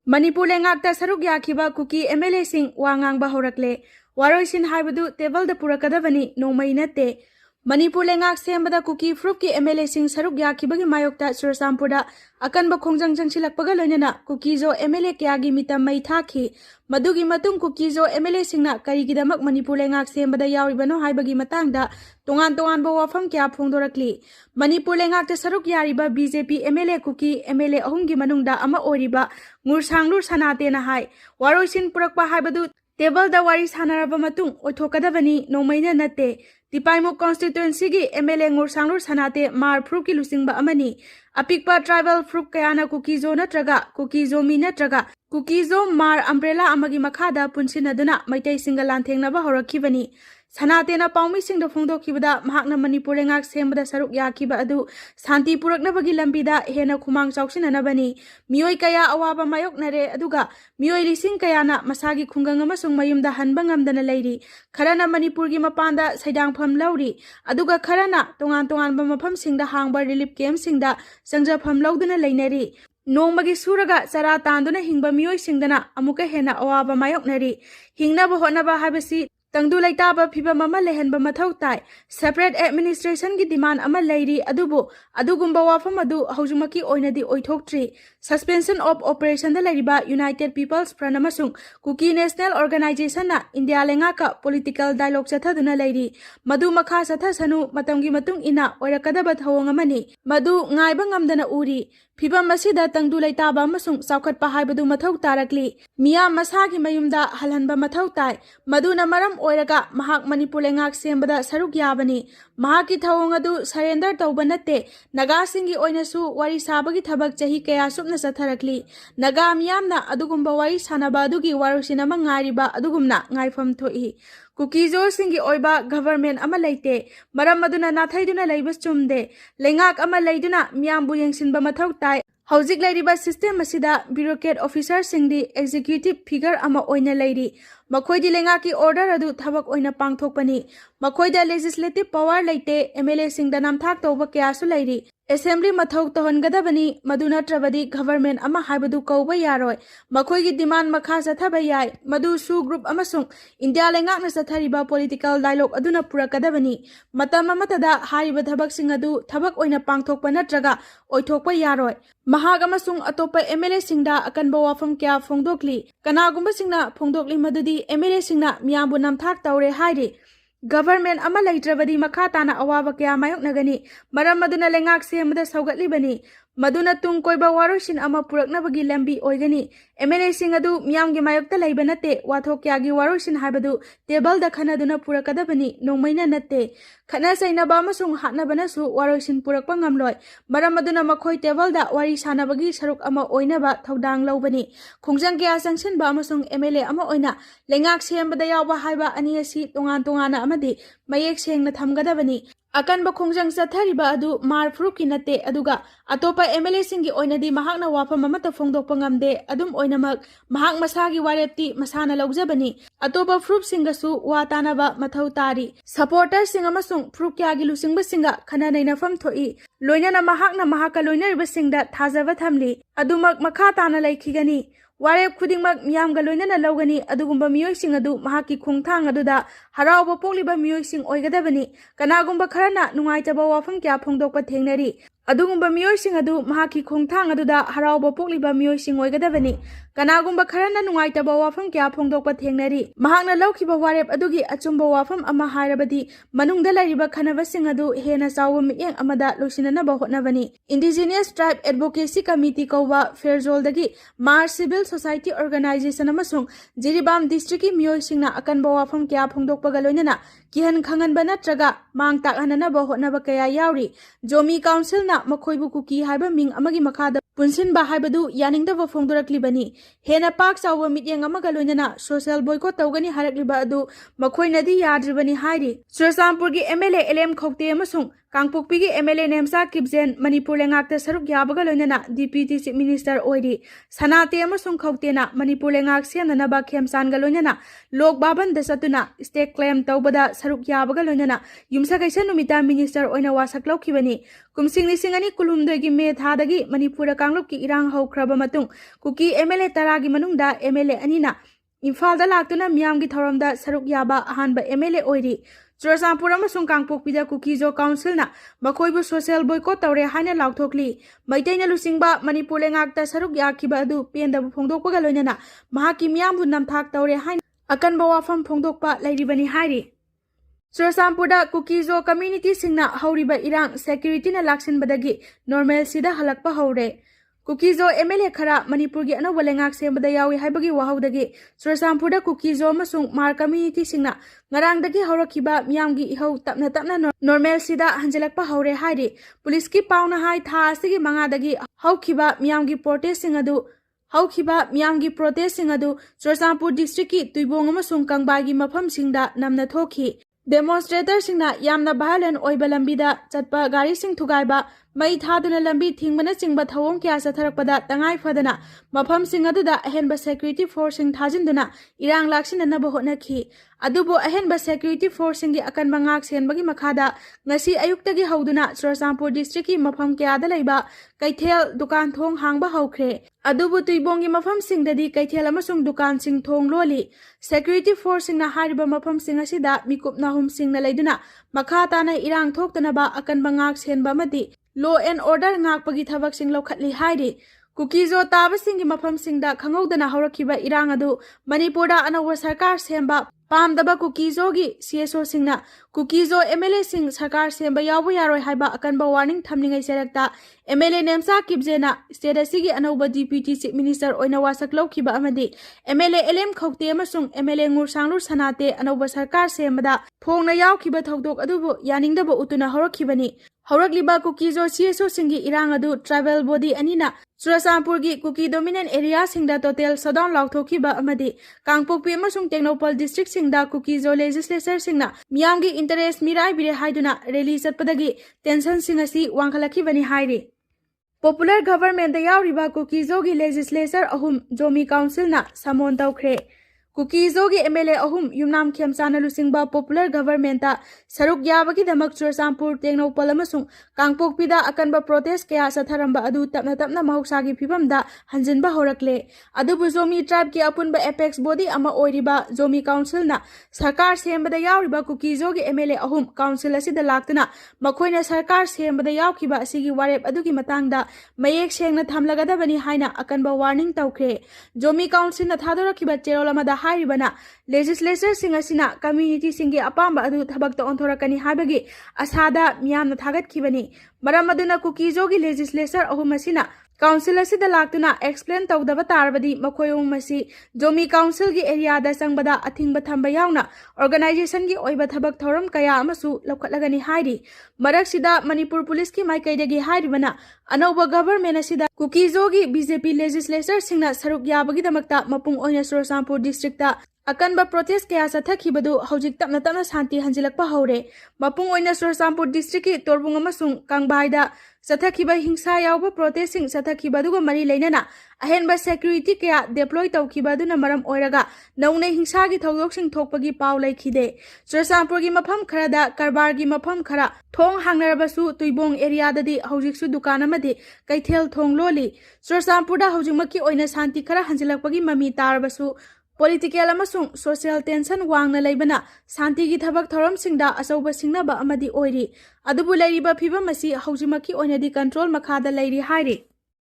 Manipur lengakta saruk yakiba Kuki MLA sing wangang bahorakle Waroisin haibadu table the Purakkadbni Nongmeina Ntte Manipur lengak sembada Kuki Fruki MLA sing saruk yakibagi mayokta Surasampuda akan ba khongjang jangsilakpaga loinana Kukizo MLA kyagi mitam mai thaki madugi matung Kukizo MLA singna karigidamak Manipur lengak sembada yauribano haibagi matangda tongan ba wafam kya phongdorakli Manipur lengak ta saruk yariba BJP MLA Kuki MLA ahumgi manungda ama oriba ngursanglur sanate na hai Waroisin purakpa haibadu table da wari sanaraba matung othokadabani Nongmeina Ntte Tipaimuk constituency gi MLA ngursanglur sanate mar fruki lusingba amani apikpa tribal frup kayana Kukizo natraga Kukizo mi natraga Kukizo mar umbrella amagi makhada punsinaduna maitai singa lanthengnaba horakhibani Sanatena paumi singda phongdokhibada mahakna Manipur lengak sembada saruk yakiba adu santi puraknabagi lambida hena khumang chausinanabani mioi kaya awaba mayoknare aduga mioi lising kayana masagi khungang amasung mayumda hanba ngamdana leiri kharana Manipur gi mapanda saidangpham lauri aduga kharana tongan ba mafam singda hangba relief camp singda sangjafam lauduna leinari Nongmagi suraga chara tanduna hingba mioi singdana amuka hena awaba mayoknari hingnaba hotnaba habasi Tangdu laitaba phiba mama lehenba mathau tai separate administration gi demand ama leiri adubu adugumba wafam adu haujumaki oinadi oithoktree suspension of operation da leiriba United People's Front amasung Kuki National Organization na India lengaka political dialogue chathaduna leiri madu makha sathasanu matamgi matung ina oirakadaba thawong amani madu ngaiba ngamdana uri phiba masida tangdu laitaba amasung saukhatpa haibadu mathau tarakli miya masagi mayumda halhanba mathau tai maduna maram oiraga mahak Manipur lengak sembada saruk yabani mahaki thawong adu surrender tauba natte naga singi oinasu wari sabagi thabak chahi kaya supna satharakli naga miyamna adugumba wari sanaba adugi Waroisin ama ngariba adugumna ngaifam thoi Kukizo singi oiba government ama leite maram maduna nathaiduna leibas chumde lengak ama leiduna miyambu yengsinba mathau tai Haujik lairiba system asida bureaucrat officer singdi executive figure ama oina leiri makhoi lengaki order adu thabak oina pangthokpani makhoi da legislative power leite MLA singda namthak tawba kya su leiri assembly mathau tohongadabani maduna trabadi government ama haibadu kauba yaroi makhoi gi demand makha sathaba yai madu su group amasung India lengak na sathariba political dialogue aduna purakadabani matam amatada hariba thabak sing adu thabak oina pangthokpa natraga oithokpa yaroi mahag amasung atopa MLA singda akanba wafam kya phongdokli kanagumba singna phongdokli madudi MLA singna miyambu namthak tawre hairi Government ama laitrabadi makha tana awaba kya mayoknagani maram maduna lengak semada saugatlibani maduna tung koiba Waroisin ama puraknabagi lambi oigani MLA sing adu miyamgi mayokta leiba natte wathok kyagi Waroisin haibadu table da khanaduna Purakkadbni Nongmeina Ntte khana sainaba amasung hatnabana su Waroisin purakpa ngamloi maram maduna makhoi table da wari sanabagi saruk ama oinaba thodang laubani khongjang kya sanctionba amasung MLA ama oina lengak sembada yawba haiba ani asi tongana amadi mayek sengna thamgadabani akanba khongjang chathariba adu mar fruki natte aduga atopa MLA singi oinadi mahakna wafam amata phongdokpa ngamde adum oinamak mahak masagi warepti masana laujabani atopa frup singasu watanaba mathau tari supporter singa masung frup kyagi lusingba singa khana nainafam thoi loinana mahakna mahaka loinariba singda thajaba thamli adumak makha tana laikhigani Warep khudingmak miyamga loinana laugani adugumba miyoi sing adu mahaki khungthang aduda harauba pokliba miyoi sing oigadabani kanagumba kharana nungaitaba wafam kya phongdokpa thengnari adugumba miyoi sing adu mahaki khungthang aduda harauba pokliba miyoi sing oigadabani kanagumba kharana nungaitaba wafam kya phongdokpa thengnari mahakna laukhiba warep adugi achumba wafam ama hairabadi manungda lariba khanaba sing adu hena chawa miyeng amada losinanaba hotnabani Indigenous Tribe Advocacy Committee kauba Fairzol-dagi Mar Civil Society Organization amasung Jiribam District ki miyoi singna akanba wafam kya phongdokpaga loinana kihan khanganba natraga mang takhananaba hotnaba kaya yauri Jomi Council na makhoibu Kuki haiba ming amagi makhada punsinba haibadu yaningdaba phongdoraklibani hena pak chawa mityeng amaga loinana social boycott tawgani harakliba adu makhoinadi yadribani hairi Surasampur gi MLA LM Khokte amasung कांगपोकपीगी MLA नेमसा किबजेन मणिपुर लेंगाकता सरुक याबगा लोइनना deputy chief minister ओइरी सनाते अमसुंग खौतेना मणिपुर लेंगाक सेमननबा खेमसानगा लोइनना लोक बाबन द चतुना स्टेट क्लेम तौबदा सरुक याबगा लोइनना युमसाकैसा नुमिता मिनिस्टर ओइना वासक लौखिबनी कुमसिंग लिसिंग अनि कुलहुमदोगी मे थादगी मणिपुर कांगलुपकी इरांग हौख्रबा मतुंग कुकी एमएलए तरागी मनुंगदा एमएलए अनिना इम्फालदा लाक्तुना मियामगी थौरमदा सरुक याबा अहानबा MLA ओइरी Churachandpur अमसुंग कांगपोकपीदा Kuki-Zo काउंसिलना मखोइबु social boycott तौरे हाइना लाउथोकली मैतैना लुसिंगबा Manipur लेंगाकता सरुक याखिबा अदु पेंदबु फोंदोकपगा लोइनना महाकी मियामबु नमथाक तौरे हाइना अकनबा वाफम फोंदोकपा लैरिबनी हाइरी चुरचांदपुरदा कुकीजो कम्युनिटी सिंगना हौरिबा इरांग सेक्यूरिटीना लाक्सिनबदगी नॉर्मल सिदा हलकपा हौरे कुकीजो एमएलए खरा मणिपुर की अनौब लेंगाक सेमबदा यावी हाइबगी वाहौदगी चुरचांदपुरदा कुकीजो अमसुंग मार community सिंगना ngaraangdagi haurakhiba miyamgi ihau tapna tapna normal sida hanjelakpa haure hairi police ki pauna hai tha asigi mangadagi haukhiba miyamgi protest singadu Churachandpur district ki tuibong amasung kangbagi mafam singda namna thoki demonstrator singna yamna violent oiba lambida chatpa gari sing thugaiba mai thaduna lambi thingmana chingba thawong kya satharakpada tangai fadana mafam singaduda ahenba security force sing thajinduna irang laksinana bo honakhi adubo ahenba security force singi akan mangak senbagi makhada ngasi ayuktagi hauduna Churachandpur district ki mafam kya da leiba kaithel dukan thong hangba haukhre adubu tuibongi mafam singdadi kaithel amasung dukan sing thong loli security force singna hariba mafam sing asida mikup nahum singna leiduna makha tana irang thoktanaba akan mangak senba madi law and order ngakpagi thabak sing lokhatli hairi Kuki-Zo ताबसिंगी मफमसिंगदा खंगौदना हौरखिबा इरांग अदु मणिपुरदा अनौब सरकार सेंबा पामदबा कुकीजोगी CSO सिंगना Kuki-Zo MLA सिंग सरकार सेंबा यावो यारोय हाइबा अकनबा warning थमनिंगै सेरक्ता MLA नेमसा किबजेना state असिगी अनौब deputy chief minister ओइना वासक लौखिबा अमदि MLA LM खौते अमसुंग MLA ngursanglu Sanate अनौब सरकार सेंबदा फोंगना यावखिबा थौदोक अदुबो यानिंगदबो उतुना हौरखिबनी हौरकलिबा Kuki-Zo CSO सिंगी इरांग अदु tribal body अनिना Churachandpur की cookie dominant area सिंगदा total सदाउन लाउथोखिबा अमदि Kangpokpi अमसुंग टेक्नोपॉल district सिंगदा Kuki-Zo legislature सिंगना मियामगी interest Mirae बिरे हाइदुना rally चटपदगी tension सिंग असि वांखलखिबनी हाइरि popular government दा यावरिबा कुकीजोगी legislature अहुम Zomi काउंसिलना समोन तौख्रे कुकीजोगी एमएलए अहुम युमनाम खेमसाना लुसिंगबा पॉपुलर गवर्नमेंट सरुक याबगी दमक चुरचांदपुर टेक्नोपॉल अमसुंग कांगपोकपीदा अकनबा प्रोटेस्ट कया सथरंबा अदु तपना तपना महौसागी फिबमदा हंजिनबा होरकले अदुबु जोमी ट्राइब की अपुनबा एपेक्स बॉडी अमा ओइरिबा जोमी काउंसिलना सरकार सेंबदा यावरिबा कुकीजोगी एमएलए अहुम काउंसिल असिदा लाक्तना मखोइना सरकार सेंबदा यावखिबा असिगी वारेप अदुगी मतंगदा मयेक सेंगना थमलगदबनी हाइना अकनबा वार्निंग तौख्रे जोमी काउंसिलना थादोरखिबा चेरोल अमदा हाइरिबना लेजिस्लेचर सिंग असिना कम्युनिटी सिंगी अपांबा अदु थबकता ओंथोरकनी हाइबगी आसादा मियामना थागतखिबनी मरम अदुना कुकीजोगी लेजिस्लेचर अहुम असिना काउंसिल असिदा लाक्तुना एक्सप्लेन तौदबा तारबदी मखोयम मसी जोमी काउंसिल की एरिया दा संगबदा अथिंगबा थंबा यावना ऑर्गेनाइजेशन की ओइबा थबक थौरम कया अमसु लौखटलगनी हाइरि मरकसिदा मणिपुर पुलिस की माइकैदगी हाइरिबना अनौबा गवर्नमेंट असिदा कुकीजोगी बीजेपी लेजिस्लेचर सिंगना सरुक याबगीदमक्ता मपुंग ओइना चुरचांदपुर डिस्ट्रिक्टता अकनबा प्रोटेस्ट कया सथखिबदु हौजिक तपना तपना शांति हंजिलकपा हौरे मपुंग ओइना चुरचांदपुर डिस्ट्रिक्ट की तोरबुंग अमसुंग कांगबाइदा सथखिबा हिंसा यावबा प्रोटेस्टिंग सथखिबदुगा मरी लेनना अहेनबा सेक्यूरिटी कया डिप्लॉय तौखिबदुना मरम ओइरगा नौने हिंसागी थौदोकसिंग थोकपगी पाव लैखिदे चुरचांदपुर की मफम खरादा करबार की मफम खरा थोंग हांगनरबसु तुइबोंग एरियाददी हौजिकसु दुकान अमदि कैथेल थोंग लोली चुरचांदपुरदा हौजिकमकी ओइना शांति खरा हंजिलकपगी ममी तारबसु पॉलिटिकल अमसुंग सोशल टेंशन वांगना लेबना शांति की थबक थौरम सिंगदा असौबा सिंगनाबा अमदि ओइरि अदुबु लैरिबा फिबम असि हौजिमकी ओइनादि कंट्रोल मखादा लैरि हाइरि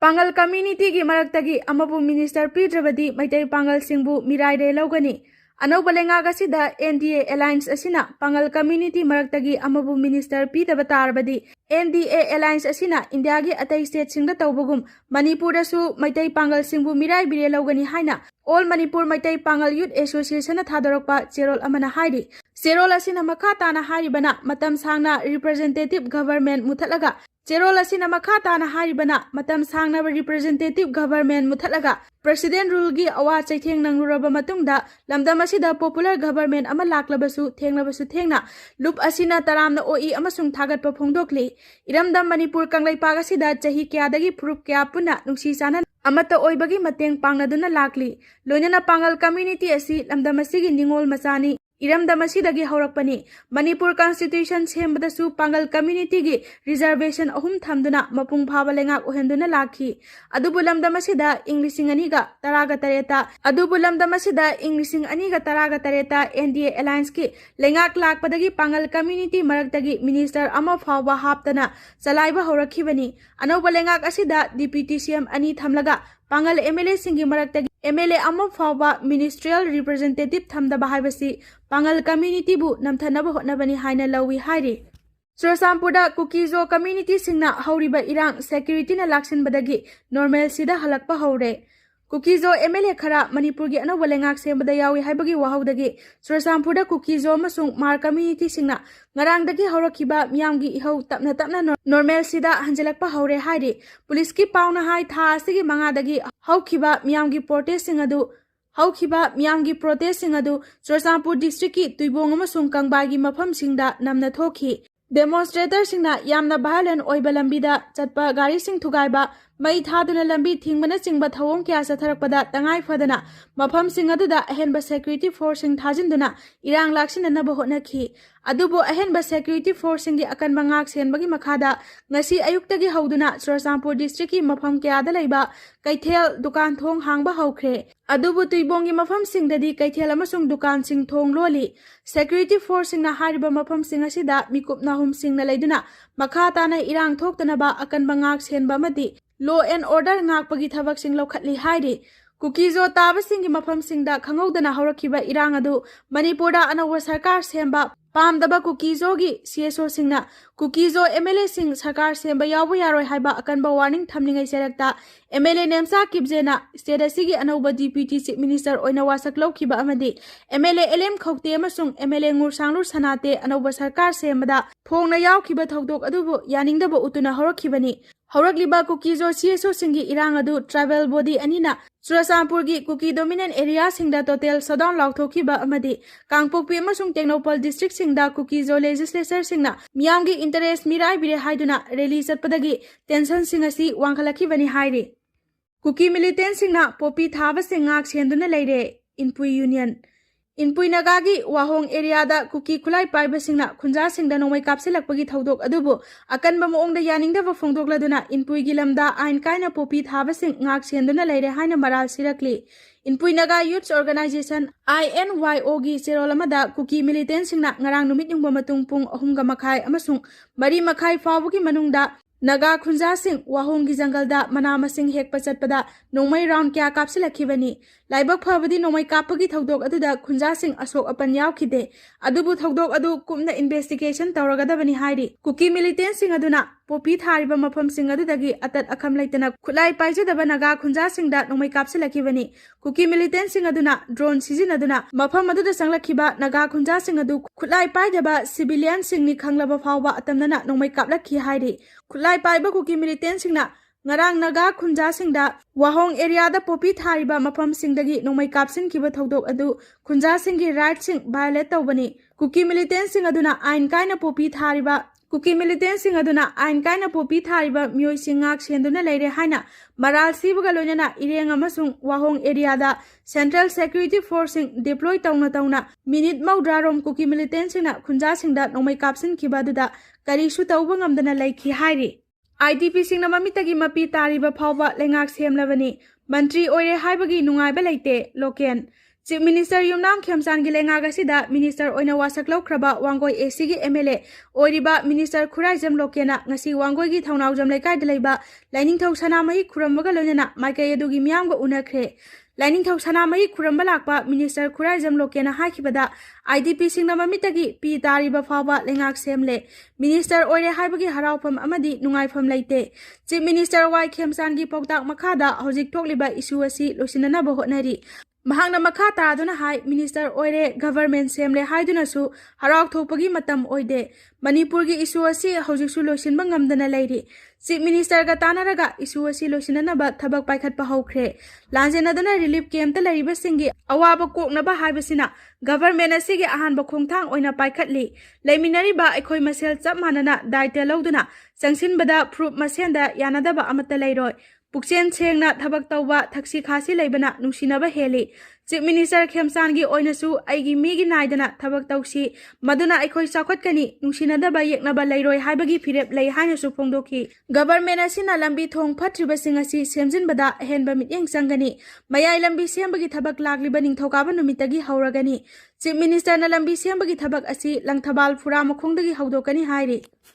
पांगल कम्युनिटी की मरक्तगी अमबु मिनिस्टर पीद्रबदी मैतै पांगल सिंगबु मिराइरे लौगनी अनौब लेंगाग असिदा एनडीए अलायंस असिना पांगल कम्युनिटी मरक्तगी अमबु मिनिस्टर पीदबा तारबदी एनडीए अलायंस असिना इंडिया की अतै स्टेट सिंगदा तौबगुम मणिपुरदसु मैतै पांगल सिंगबु मिराइ बिरे लौगनी हाइना all Manipur Meitei Pongal youth association थादोरकपा चेरोल Amna हाइरि Cherol asina makha tana haribana matam sangna representative government muthatlaga Cherol asina makha tana haribana matam sangna representative government muthatlaga President rule gi awa chaitheng nangruraba matungda lamdam asida popular government ama laklabasu thengna loop asina taramna oi amasung thagatpa phongdokli iramdam Manipur kanglaipak asida chahi kyadagi phurup kya puna nungsi sana amata oibagi mateng pangnaduna lakli loinana pangal community asi lamdam asigi ningol masani Iramdam asidagi haurakpani Manipur Constitution sembadasu pangal community gi reservation ahum thamduna mapung phaba lengak ohenduna lakhi adubu lamdam asida Englishing aniga taraga tareta adubu lamdam asida Englishing aniga taraga tareta NDA alliance ki lengak lakpadagi pangal community maraktagi minister ama phaba haptana chalaiba haurakibani anoba lengak asida deputy CM ani thamlaga pangal MLA singi maraktagi MLA ama phaba ministerial representative thamdaba haibasi pangal community bu namthanaba hotnabani haina lawi hairi Churasampurda Kukizo community singna hauriba irang security na laksinbadagi normal sida halakpa haure Kukizo MLA khara Manipur gi anoba lengak sembada yawi haibagi wahaudagi Churasampurda Kukizo amasung mar community singna ngarangdagi haurakhiba miyamgi ihau tapna normal sida hanjalakpa haure hairi police ki pauna hai tha asigi mangadagi haukhiba miyamgi protest singadu Haukiba miyamgi protest singadu Churasampur district ki tuibong amasung kangbagi mafam singda namna thoki demonstrator singna yamna violent oiba lambida chatpa gari sing thugaiba mai thaduna lambi thingmana chingba thawong kya satharakpada tangai fadana mafam singaduda ahenba security force sing thajinduna irang laksinana bo honakhi adubo ahenba security force singi akan mangak senbagi makhada ngasi ayuktagi hauduna Churasampur district ki mafam kya da leiba kaithel dukan thong hangba haukhre adubu tuibongi mafam singdadi kaithel amasung dukan sing thong loli security force singna hariba mafam singa sida mikup nahum singna leiduna makha tana irang thoktanaba akan mangak senba madi law and order ngakpagi thabak sing lokhatli hairi Kukizo taba singi mafam singda khangodana haurakhiba irang adu Manipurda anawa sarkar semba pamdaba Kukizo gi CSO singna Kukizo MLA sing sarkar semba yawu yaroi haiba akanba warning thamningai serakta MLA nemsa kibjena state asigi anauba deputy chief minister oina wasak lokhiba amadi MLA LM khokte amasung MLA ngur sanglur sanate anauba sarkar sembada phongna yawkhiba thodok adubu yaningdaba utuna haurakibani Haurakliba Kukizo CSO singi irang adu travel body anina Churasampur gi Kuki dominant area singda total shutdown lauthokiba amadi Kangpokpi amasung Technopal district singda Kukizo Legislature singna miyamgi interest mirai bire haiduna rally chatpadagi tension singasi wangkhalakibani hairi Kuki militant singna popi thaba singak senduna leire Inpui Union Inpui Nagagi Wahong area da Kuki Kulai Paiba singna khunja singda nomai kapsilakpagi thodok adubu akanba moongda yaningdaba phongdokladuna Inpui gilamda ain kaina popi thaba sing ngak senduna leire haina maral sirakli Inpui Naga Youth Organization INYO gi Cherolamada Kuki militant singna ngarang numit yungba matung pung 3:30 amasung 4:30 fawbugi manungda Naga khunja sing Wahong gi jangalda manama sing hek pachatpada nongmai round kya kapsilakibani laibak phabadi nongmai kapagi thodok aduda khunja sing asok apan yawkhide adubu thodok adu kumna investigation tawragadabani hairi Kuki militant sing aduna popi thariba mafam sing adudagi atat akham laitana khulai paijadaba naga khunja singda nongmai kapsilakibani Kuki militant sing aduna drone sijinaduna mafam aduda sanglakhiba naga khunja sing adu khulai paijaba civilian singni khanglaba phawba atamnana nongmai kaplakhi hairi khulai paiba Kuki militant singna ngarang naga khunja singda Wahong area da popi thariba mafam singdagi nongmai kapsin kiba thodok adu khunja singi right sing violate tawbani Kuki militant sing aduna ain kaina popi thariba Kuki militant sing aduna ain kaina popi thariba myoi singak senduna leire haina maral sibuga loinana ireng amasung Wahong area da central security force sing deploy tawna minute maudra rom Kuki militant singna khunja singda nongmai kapsin kiba duda karisu tawba ngamdana leikhi hairi IDP sing namamitagi mapi tariba phawba lengak semlabani mantri oire haibagi nungaiba leite loken Chief Minister Yumnam Khemsan gi lengak asida minister oina wasak laukraba Wangoi AC gi MLA oiriba minister Khuraijam Lokena ngasi Wangoi gi thaunaujam lekai delaiba lining thau sanamai khurambaga loinana maikai adugi miyamga unakhre Lining thau sanamai khuramba lakpa minister Khuraijam Lokena haikibada IDP sing namamitagi pi tariba phawba lengak semle minister oire haibagi haraupam amadi nungaifam leite Chief Minister Y Khemsan gi poktak makhada hojik thokliba issue asi losinana bo hotnari ꯃꯍꯥꯛꯅ ꯃꯈꯥ ꯇꯥꯗꯨꯅ ꯍꯥꯏ minister ꯑꯣꯏꯔꯦ government ꯁꯦꯝꯂꯦ ꯍꯥꯏꯗꯨꯅꯁꯨ ꯍꯔꯥꯎ ꯊꯣꯛꯄꯒꯤ ꯃꯇꯝ ꯑꯣꯏꯗꯦ ꯃꯅꯤꯄꯨꯔꯒꯤ ꯏꯁꯨ ꯑꯁꯤ ꯍꯧꯖꯤꯛꯁꯨ ꯂꯣꯏꯁꯤꯟꯕ ꯉꯝꯗꯅ ꯂꯩꯔꯤ ꯆꯤꯞ ꯃꯤꯅꯤꯁꯇꯔꯒ ꯇꯥꯟꯅꯔꯒ ꯏꯁꯨ ꯑꯁꯤ ꯂꯣꯏꯁꯤꯟꯅꯅꯕ ꯊꯕꯛ ꯄꯥꯏꯈꯠꯄ ꯍꯧꯈ꯭ꯔꯦ ꯂꯥꯟꯖꯦꯟꯅꯗꯨꯅ ꯔꯤꯂꯤꯐ ꯀꯦꯝꯞꯇ ꯂꯩꯔꯤꯕꯁꯤꯡꯒꯤ ꯑꯋꯥꯕ ꯀꯣꯛꯅꯕ ꯍꯥꯏꯕꯁꯤꯅ ꯒꯚꯔꯟꯃꯦꯟꯠ ꯑꯁꯤꯒꯤ ꯑꯍꯥꯟꯕ ꯈꯣꯡꯊꯥꯡ ꯑꯣꯏꯅ ꯄꯥꯏꯈꯠꯂꯤ ꯂꯩꯃꯤꯟꯅꯔꯤꯕ ꯑꯩꯈꯣꯏ ꯃꯁꯦꯜ ꯆꯞ ꯃꯥꯟꯅꯅ ꯗꯥꯏꯇ ꯂꯧꯗꯨꯅ ꯆꯪꯁꯤꯟꯕꯗ ꯐꯨꯔꯨꯞ ꯃꯁꯦꯟꯗ ꯌꯥꯅꯗꯕ ꯑꯃꯠꯇ ꯂꯩꯔꯣꯏ ꯄꯨꯛꯆꯦꯜ ꯁꯦꯡꯅ ꯊꯕꯛ ꯇꯧꯕ ꯊꯛꯁꯤ ꯈꯥꯁꯤ ꯂꯩꯕꯅ ꯅꯨꯡꯁꯤꯅꯕ ꯍꯦꯜꯂꯤ ꯆꯤꯞ ꯃꯤꯅꯤꯁꯇꯔ ꯈꯦꯝꯆꯥꯟꯒꯤ ꯑꯣꯏꯅꯁꯨ ꯑꯩꯒꯤ ꯃꯤꯒꯤ ꯅꯥꯏꯗꯅ ꯊꯕꯛ ꯇꯧꯁꯤ ꯃꯗꯨꯅ ꯑꯩꯈꯣꯏ ꯆꯥꯎꯈꯠꯀꯅꯤ ꯅꯨꯡꯁꯤꯅꯗꯕ ꯌꯦꯛꯅꯕ ꯂꯩꯔꯣꯏ ꯍꯥꯏꯕꯒꯤ ꯐꯤꯔꯦꯞ ꯂꯩ ꯍꯥꯏꯅꯁꯨ ꯐꯣꯡꯗꯣꯛꯈꯤ ꯒꯚꯔꯟꯃꯦꯟꯠ ꯑꯁꯤꯅ ꯂꯝꯕꯤ ꯊꯣꯡ ꯐꯠꯇ꯭ꯔꯤꯕꯁꯤꯡ ꯑꯁꯤ ꯁꯦꯝꯖꯤꯟꯕꯗ ꯑꯍꯦꯟꯕ ꯃꯤꯠꯌꯦꯡ ꯆꯪꯒꯅꯤ ꯃꯌꯥꯏ ꯂꯝꯕꯤ ꯁꯦꯝꯕꯒꯤ ꯊꯕꯛ ꯂꯥꯛꯂꯤꯕ ꯅꯤꯡꯊꯧꯀꯥꯕ ꯅꯨꯃꯤꯠꯇꯒꯤ ꯍꯧꯔꯒꯅꯤ ꯆꯤꯞ ꯃꯤꯅꯤꯁꯇꯔꯅ ꯂꯝꯕꯤ ꯁꯦꯝꯕꯒꯤ ꯊꯕꯛ ꯑꯁꯤ ꯂꯪꯊꯕꯥꯜ ꯐꯨꯔꯥ ꯃꯈꯣꯡꯗꯒꯤ ꯍꯧꯗꯣꯛꯀꯅꯤ ꯍꯥꯏꯔꯤ